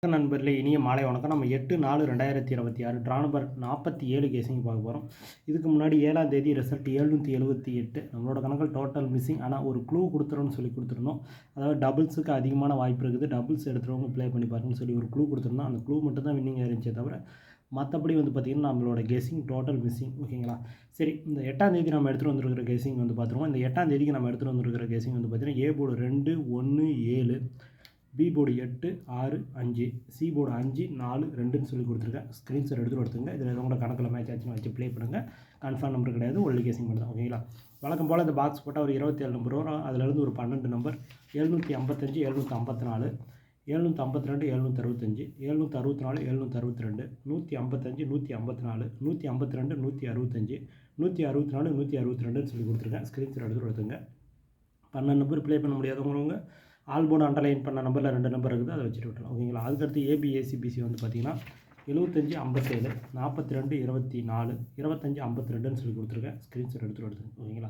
நண்பர்களே, இனிய மாலை வணக்கம். நம்ம 8/4/2026 ட்ரா நம்பர் 47 கேஸிங் பார்க்க போகிறோம். இதுக்கு முன்னாடி 7ஆம் தேதி ரிசல்ட் 778. நம்மளோட கணக்கில் டோட்டல் மிஸ்ஸிங். ஆனால் ஒரு க்ளூ கொடுத்துருன்னு சொல்லி கொடுத்துருந்தோம். அதாவது டபுள்ஸுக்கு அதிகமான வாய்ப்பு இருக்குது. டபுள்ஸ் எடுத்துகிறவங்க ப்ளே பண்ணி பாருங்கன்னு சொல்லி ஒரு க்ளூ கொடுத்துருந்தோம். அந்த க்ளூ மட்டும் தான் வின்னிங் இருந்துச்சே தவிர மற்றபடி பார்த்திங்கன்னா நம்மளோட கெஸிங் டோட்டல் மிஸ்ஸிங். ஓகேங்களா? சரி, இந்த 8ஆம் தேதி நம்ம எடுத்துகிட்டு வந்திருக்கிற கெஸிங் பார்த்துருவோம். இந்த 8ஆம் தேதிக்கு நம்ம எடுத்துகிட்டு வந்திருக்கிற கெஸிங் பார்த்திங்கன்னா A board 2, 1, 7, B board 8, 6, 5, C board 5, 4, 2ன்னு சொல்லி கொடுத்துருக்கேன். ஸ்க்ரீன்ஷாட் எடுத்துங்க. இதில் உங்களோட கணக்கில் மேட்ச் ஆச்சுன்னு வச்சு ப்ளே பண்ணுங்கள். கன்ஃபார்ம் நம்பர் கிடையாது, ஒன்லி கேசிங் மட்டும் தான். ஓகேங்களா? வழக்கம் போல் இந்த பாக்ஸ் போட்டால் ஒரு 27 நம்பர் வரும். அதிலேருந்து ஒரு 12 நம்பர் 755, 754, 752, 765, 764, 762, 155, 154, 152, 165, 164, 162ன்னு சொல்லி கொடுத்துருக்கேன். ஸ்க்ரீன்ஷாட் எடுத்துங்க. 12 நம்பர் ப்ளே பண்ண முடியாதவங்க ஆல் போர்டு அண்டர்லைன் பண்ண நம்பரில் 2 நம்பர் இருக்குது, அதை வச்சுட்டு விட்டலாம். ஓகேங்களா? அதுக்கடுத்து ஏபிஏசிபிசி பார்த்திங்கன்னா 75, 57, 42, 24, 25, 52ன்னு சொல்லி கொடுத்துருக்கேன். ஸ்க்ரீன்ஷாட் எடுத்துங்க. ஓகேங்களா?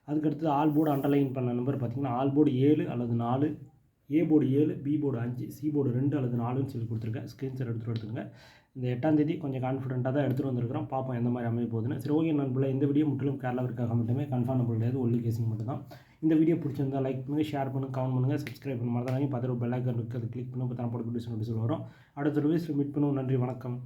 அதுக்கடுத்து ஆல் போர்டு அண்டர்லைன் பண்ண நம்பர் பார்த்திங்கன்னா ஆல் போர்டு 7 அல்லது 4, A board 7, B board 5, C board 2 அல்லது 4ன்னு சொல்லி கொடுத்துருக்கேன். ஸ்க்ரீன்ஷாட் எடுத்துங்க. இந்த 8ஆம் தேதி கொஞ்சம் கான்ஃபிடென்ட்டாக தான் எடுத்துகிட்டு வந்திருக்கிறோம். பார்ப்போம் எந்த மாதிரி அமைய போகுதுன்னு. சரி, ஓகே நண்பர்களே, இந்த வீடியோ முற்றிலும் கேரளாவிற்காக மட்டுமே. கன்ஃபார்ம் நம்பர் கிடையாது, ஒன்லி கேசிங் மட்டும் தான். இந்த வீடியோ பிடிச்சிருந்தால் லைக் பண்ணுங்கள், ஷேர் பண்ணுங்கள், கமெண்ட் பண்ணுங்கள், சப்ஸ்கிரைப் பண்ண மாதிரி தான். பார்த்துட்டு பெல் ஐக்கான் இருக்குது, அதை கிளிக் பண்ணி பார்த்தா போட்டு நோட்டிஃபிகேஷன் வரும். அடுத்த வீடியோஸில் மீட் பண்ணுவோம். நன்றி, வணக்கம்.